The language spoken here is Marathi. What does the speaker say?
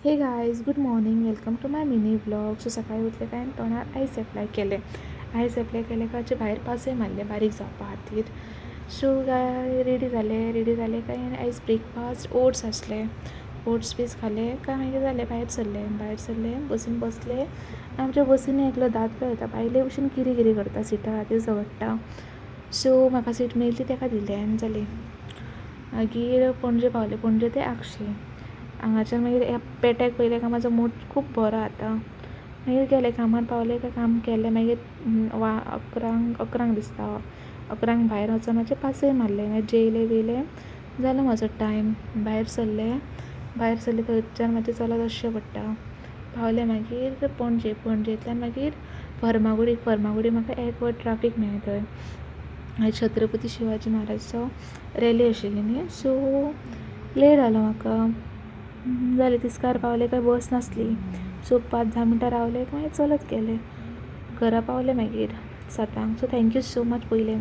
हे guys, good morning. Welcome to my mini blog. So सकाळी उठले काय तोंडार आयस एप्लाय केले. आयस एप्लाय केले काय भायर पासय मारले बारीक जावपा खातीर. सो काय रेडी जाले काय आनी आयज ब्रेकफास्ट ओट्स आसले. ओट्स पीस खाले काय मागीर जालें भायर सरले बसीन बसले. आमच्या बसीन एकलो दाद पळयता बायले भशेन किरी करता, सिटा खातीर झगडटा. सो म्हाका सीट मेळली ताका दिलें आनी जालें. मागीर पणजे पावले, पणजे ते आक्षे. हांगाच्यान मागीर पेट्याक पयलें काय म्हाजो मूड खूब बरो जाता. मागीर गेलें कामार पावलें काय काम केलें. मागीर 11 दिसता 11 भायर वचोन म्हाजें पासय मारलें. मागीर जेयलें बियलें जालो म्हाजो टायम. भायर सरलें थंयच्यान म्हाजें चलत वचचें पडटा. पावलें मागीर पणजेंतल्यान मागीर फर्मागुडी म्हाका 1 वर ट्राफीक मेळ्ळें थंय. मागीर छत्रपती शिवाजी महाराजचो रॅली आशिल्ली न्ही, सो लेट जालो म्हाका. जालें तिस्कार पावलें काय बस नासली. सो 5-10 मिनटां रावलें काय मागीर चलत गेलें. घरा पावलें मागीर 7. सो थँक्यू सो मच पयलें.